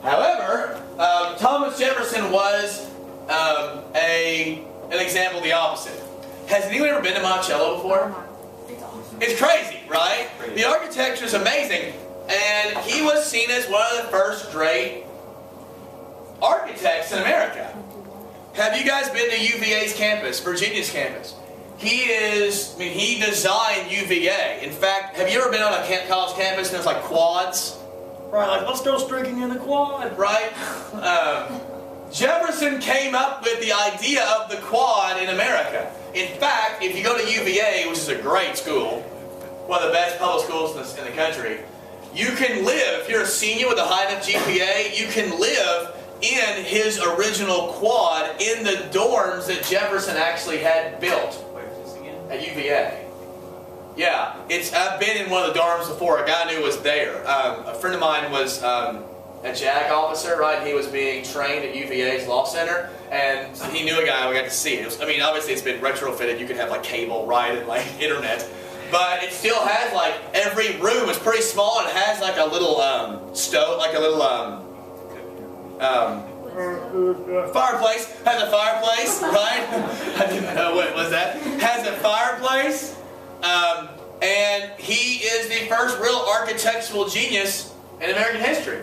However, Thomas Jefferson was an example of the opposite. Has anyone ever been to Monticello before? It's crazy, right? The architecture is amazing, and he was seen as one of the first great architects in America. Have you guys been to UVA's campus, Virginia's campus? He designed UVA. In fact, have you ever been on a college campus and there's like quads? Right, like, let's go streaking in the quad, right? Jefferson came up with the idea of the quad in America. In fact, if you go to UVA, which is a great school, one of the best public schools in the country, you can live, if you're a senior with a high enough GPA, you can live in his original quad in the dorms that Jefferson actually had built. Where is this again? At UVA. Yeah, I've been in one of the dorms before. A guy I knew was there. A friend of mine was a JAG officer, right? He was being trained at UVA's Law Center, and he knew a guy. We got to see it. Obviously it's been retrofitted. You can have like cable, right, and like internet, but it still has like every room is pretty small and it has like a little stove, like a little fireplace. Has a fireplace, right? I didn't know what was that. Has a fireplace. And he is the first real architectural genius in American history.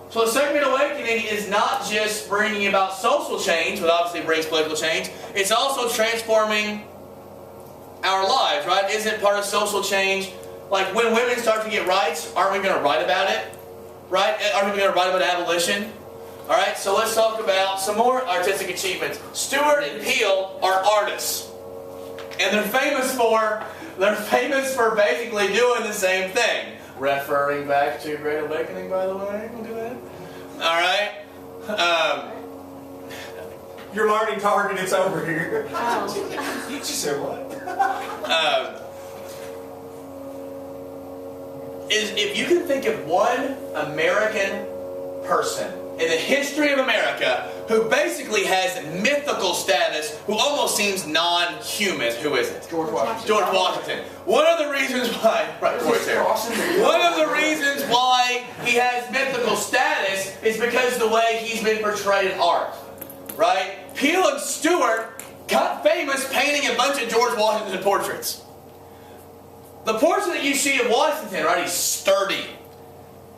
So the Second Great Awakening is not just bringing about social change, but obviously brings political change. It's also transforming our lives, right? Isn't part of social change, like when women start to get rights, aren't we going to write about it? Right? Aren't we going to write about abolition? Alright, so let's talk about some more artistic achievements. Stuart and Peele are artists. And they're famous for basically doing the same thing. Referring back to Great Awakening, by the way. We'll do that. Alright. Your learning target is over here. You just said what? If you can think of one American person in the history of America who basically has mythical status, who almost seems non-human, who is it? George Washington. George Washington. One of the reasons why, one of the reasons why he has mythical status is because of the way he's been portrayed in art, right? Peele and Stuart got famous painting a bunch of George Washington portraits. The portrait that you see of Washington, right? He's sturdy,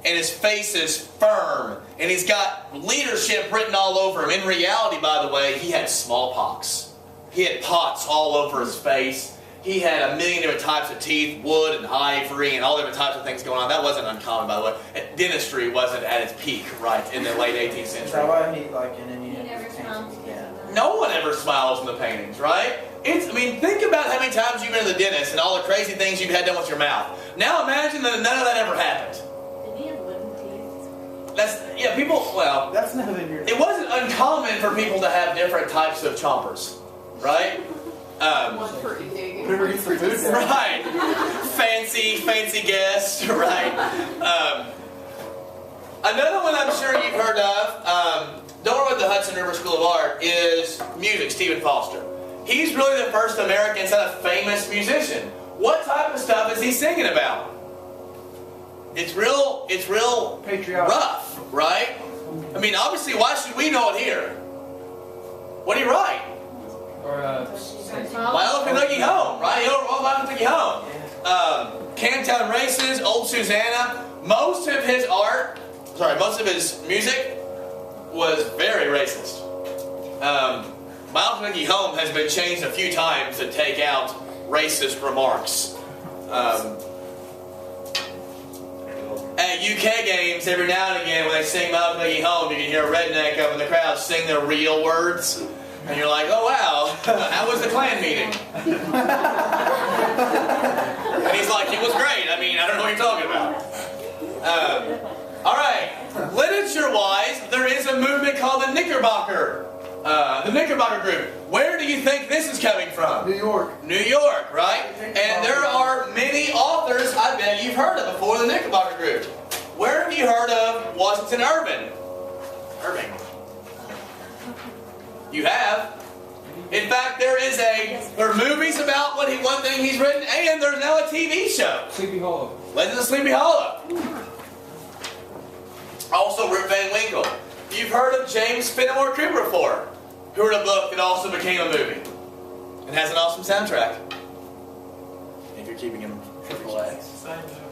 and his face is firm, and he's got leadership written all over him. In reality, by the way, he had smallpox. He had pots all over his face. He had a million different types of teeth, wood and ivory, and all different types of things going on. That wasn't uncommon, by the way. Dentistry wasn't at its peak, right, in the late 18th century. Is that why he, like, in Indian? He never smiles. Yeah. No one ever smiles in the paintings, right? Think about how many times you've been to the dentist and all the crazy things you've had done with your mouth. Now imagine that none of that ever happened. Did he have wooden teeth? That's never been your... It wasn't uncommon for people to have different types of chompers, right? One for eating. Whoever gets the food there. Right. Fancy guest, right? Another one I'm sure you've heard of, don't worry about the Hudson River School of Art, is music, Stephen Foster. He's really the first American famous musician. What type of stuff is he singing about? It's real Patriotic. rough, right? Obviously, why should we know it here? What do you write? Or, My Old Kentucky Home, right? My Old Kentucky Home. Cantown Races, Old Susanna. Most of his music was very racist. My Old Kentucky Home has been changed a few times to take out racist remarks. At UK games, every now and again, when they sing My Old Kentucky Home, you can hear a redneck up in the crowd sing their real words. And you're like, oh wow, how was the Klan meeting? And he's like, it was great. I don't know what you're talking about. Alright, literature-wise, there is a movement called the Knickerbocker Group. Where do you think this is coming from? New York. New York, right? And there are many authors I bet you've heard of before the Knickerbocker Group. Where have you heard of Washington Irving? You have. In fact, there are movies about one thing he's written, and there's now a TV show. Sleepy Hollow. Legend of Sleepy Hollow. Also, Rip Van Winkle. you've heard of James Fenimore Cooper before, who wrote a book that also became a movie and has an awesome soundtrack. If you're keeping him triple X.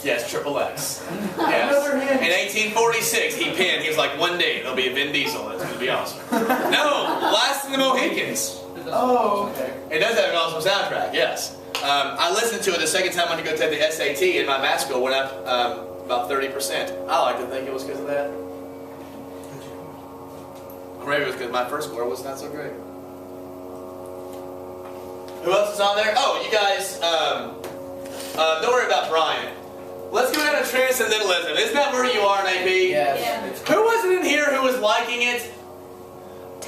Yes, triple X. Yes. In 1846, he was like, one day there'll be a Vin Diesel. It's going to be awesome. No, Last of the Mohicans. Oh, okay. It does have an awesome soundtrack, yes. I listened to it the second time I went to go take the SAT, and my math score went up about 30%. I like to think it was because of that. Or maybe it was because my first score was not so great. Who else is on there? Oh, you guys, don't worry about Brian. Let's go down to Transcendentalism. Isn't that where you are, AP? Yes. Yeah. Who wasn't in here who was liking it?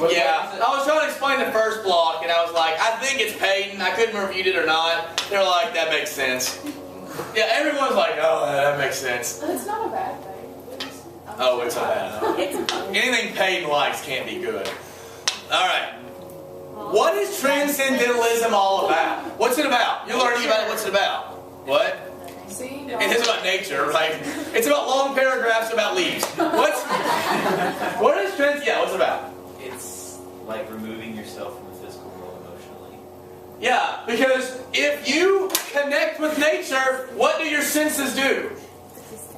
Yeah, I was trying to explain the first block, and I was like, I think it's Peyton. I couldn't remember if you did or not. They were like, that makes sense. Yeah, everyone's like, oh, that makes sense. But it's not a bad thing. Oh, it's a bad. Anything Peyton likes can't be good. All right. What is Transcendentalism all about? What's it about? You're learning about it. What's it about? What? See? It is about nature, right? It's about long paragraphs about leaves. What is trans? Yeah, what's it about? It's like removing yourself from the physical world emotionally. Yeah, because if you connect with nature, what do your senses do?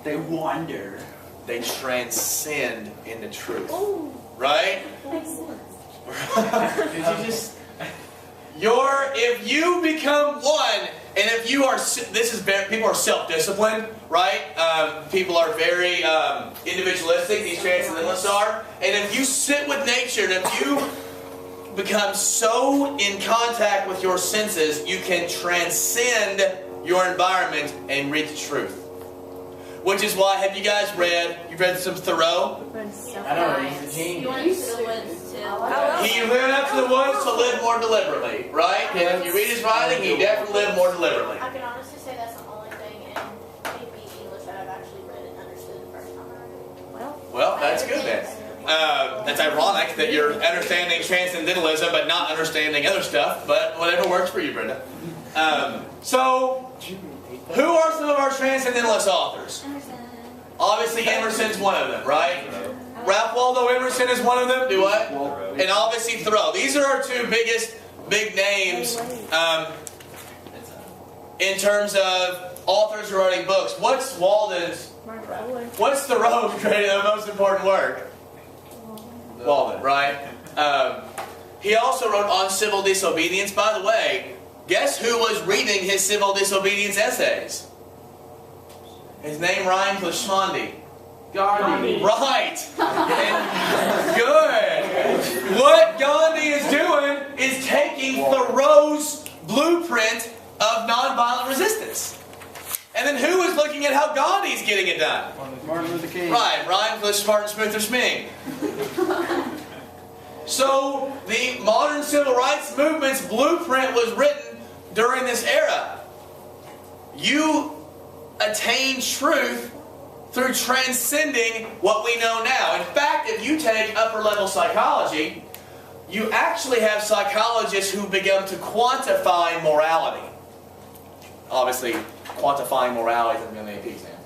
They wander. They transcend into truth. Ooh, Right? makes sense. Did you just... If you become one, and if you are, people are self-disciplined, right? People are very individualistic, these transcendentalists are. And if you sit with nature, and if you become so in contact with your senses, you can transcend your environment and reach truth. Which is why, have you guys you've read some Thoreau? I don't know, he's a genius. You want to use the woods too. He went up to the woods to live more deliberately, right? And if you read his writing, he definitely lived more deliberately. I can honestly say that's the only thing in AP English that I've actually read and understood the first time I read it. Well, that's good then. That's ironic that you're understanding transcendentalism but not understanding other stuff, but whatever works for you, Brenda. So, who are some of our transcendentalist authors? Obviously, Emerson's one of them, right? Ralph Waldo Emerson is one of them. Do what? And obviously Thoreau. These are our two big names in terms of authors who are writing books. What's Thoreau's most important work? Walden, right? He also wrote On Civil Disobedience. By the way, guess who was reading his civil disobedience essays? His name rhymes with Schmondi. Gandhi. Right. Good. What Gandhi is doing is taking Thoreau's blueprint of nonviolent resistance. And then who is looking at how Gandhi's getting it done? Martin Luther King. Right. Rhymes with Martin Luther Sming. So the modern civil rights movement's blueprint was written during this era. You attain truth through transcending what we know now. In fact, if you take upper level psychology, you actually have psychologists who begin to quantify morality. Obviously, quantifying morality isn't going to be an exam.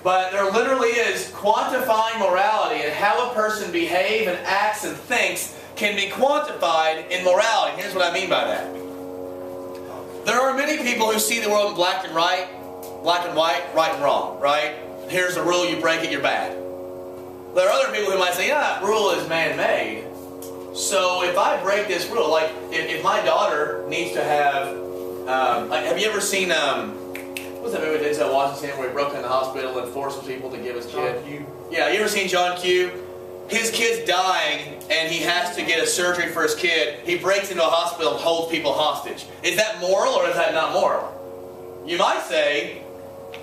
But there literally is quantifying morality, and how a person behaves and acts and thinks can be quantified in morality. Here's what I mean by that. There are many people who see the world in black and white, right and wrong, right? Here's a rule, you break it, you're bad. There are other people who might say, yeah, that rule is man-made. So if I break this rule, like if my daughter needs to have, have you ever seen, what's that movie Denzel Washington where he broke in the hospital and forced people to give his kid? John Q. Yeah, you ever seen John Q? His kid's dying and he has to get a surgery for his kid. He breaks into a hospital and holds people hostage. Is that moral or is that not moral? You might say,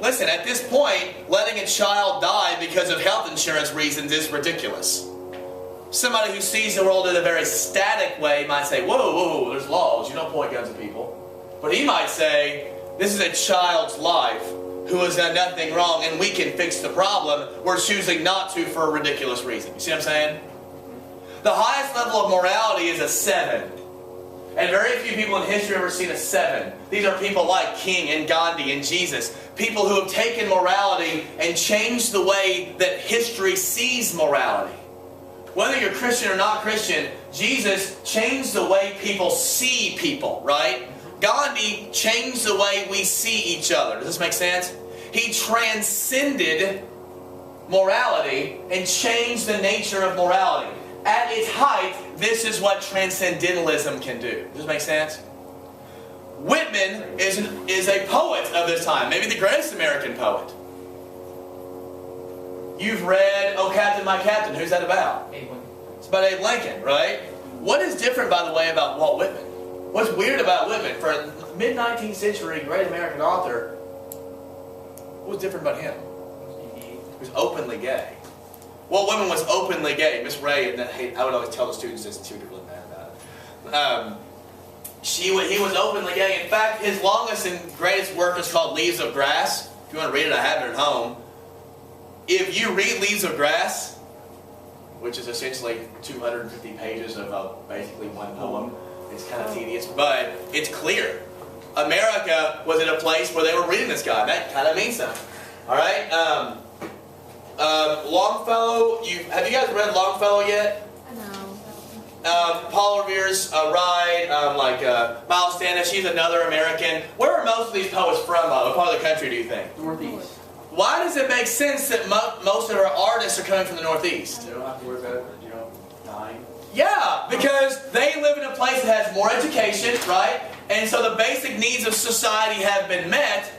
listen, at this point, letting a child die because of health insurance reasons is ridiculous. Somebody who sees the world in a very static way might say, whoa, whoa, there's laws, you don't point guns at people. But he might say, this is a child's life who has done nothing wrong and we can fix the problem. We're choosing not to for a ridiculous reason. You see what I'm saying? The highest level of morality is a 7. And very few people in history have ever seen a 7. These are people like King and Gandhi and Jesus. People who have taken morality and changed the way that history sees morality. whether you're Christian or not Christian, Jesus changed the way people see people, right? Gandhi changed the way we see each other. Does this make sense? He transcended morality and changed the nature of morality. At its height, this is what transcendentalism can do. Does this make sense? Whitman is a poet of this time, maybe the greatest American poet. You've read Oh Captain, My Captain. Who's that about? It's about Abe Lincoln, right? What is different, by the way, about Walt Whitman? What's weird about Whitman, for a mid-19th century great American author, what was different about him? He was openly gay. Walt Whitman was openly gay. Miss Ray, and I would always tell the students this, and she would get really mad about it. He was openly gay. In fact, his longest and greatest work is called Leaves of Grass. If you want to read it, I have it at home. If you read Leaves of Grass, which is essentially 250 pages of basically one poem, it's kind of tedious, but it's clear. America was in a place where they were reading this guy. That kind of means something. All right? Longfellow, have you guys read Longfellow yet? Paul Revere's Ride, Miles Standish, she's another American. Where are most of these poets from? What part of the country do you think? Northeast. Why does it make sense that most of our artists are coming from the Northeast? They don't have to worry about it, dying. Yeah, because they live in a place that has more education, right? And so the basic needs of society have been met,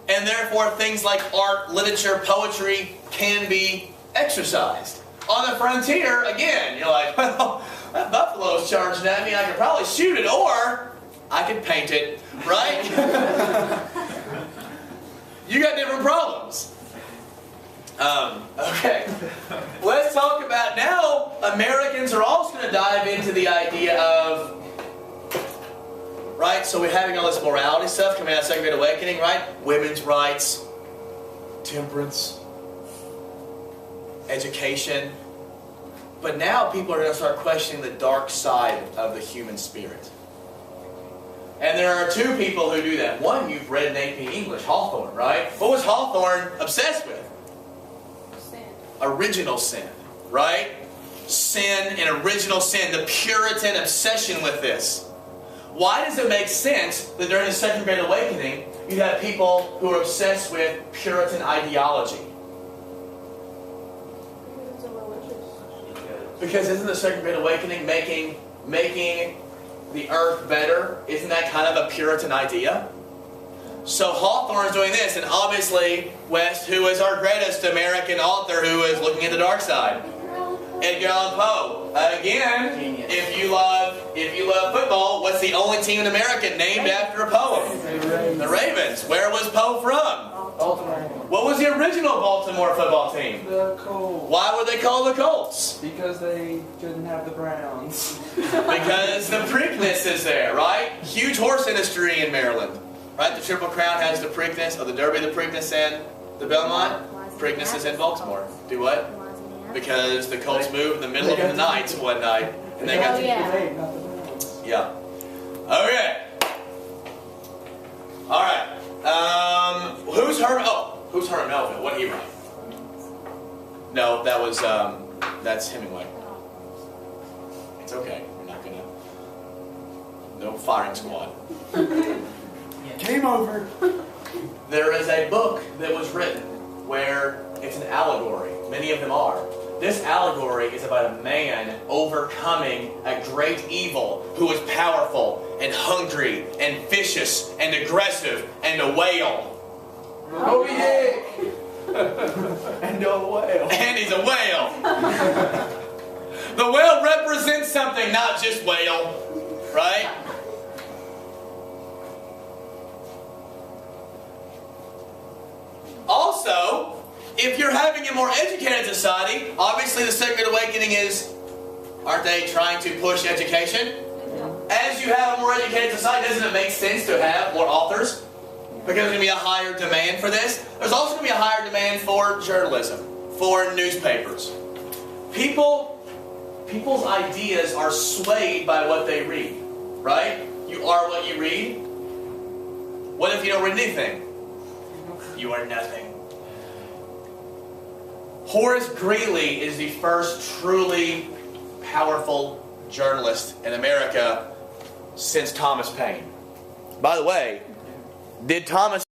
and therefore things like art, literature, poetry can be exercised. On the frontier, again, you're like, well, that buffalo's charging at me, I could probably shoot it, or I could paint it, right? You got different problems. Okay. Let's talk about now, Americans are also going to dive into the idea of, right, so we're having all this morality stuff coming out of Second Great Awakening, right? Women's rights, temperance, education. But now people are going to start questioning the dark side of the human spirit. And there are two people who do that. One, you've read in AP English, Hawthorne, right? What was Hawthorne obsessed with? Sin. Original sin, right? Sin and original sin, the Puritan obsession with this. Why does it make sense that during the Second Great Awakening, you have people who are obsessed with Puritan ideology? It's a religious. Because isn't the Second Great Awakening making the earth better? Isn't that kind of a Puritan idea? So Hawthorne is doing this, and obviously West, who is our greatest American author who is looking at the dark side? Edgar Allan Poe. Again, Genius. if you love football, what's the only team in America named after a poem? The Ravens. Where was Poe from? Baltimore. What was the original Baltimore football team? The Colts. Why were they called the Colts? Because they couldn't have the Browns. Because the Preakness is there, right? Huge horse industry in Maryland. Right? The Triple Crown has the Preakness, or the Derby, the Preakness, and the Belmont. Preakness is in Baltimore. Do what? Because the Colts moved in the middle of the night one night. And they got Oh, yeah. Not the Browns. Yeah. Okay. Alright. Who's Herman Melville? What did he write? No, that was, that's Hemingway. It's okay. We're not gonna... No firing squad. Game over. There is a book that was written where it's an allegory. Many of them are. This allegory is about a man overcoming a great evil who is powerful and hungry and vicious and aggressive and a whale. Oh yeah. And a whale. And he's a whale. The whale represents something, not just whale. Right? Also, if you're having a more educated society, obviously the Second Great Awakening is, aren't they trying to push education? As you have a more educated society, doesn't it make sense to have more authors? Because there's going to be a higher demand for this. There's also going to be a higher demand for journalism, for newspapers. People's ideas are swayed by what they read, right? You are what you read. What if you don't read anything? You are nothing. Horace Greeley is the first truly powerful journalist in America since Thomas Paine. By the way, did Thomas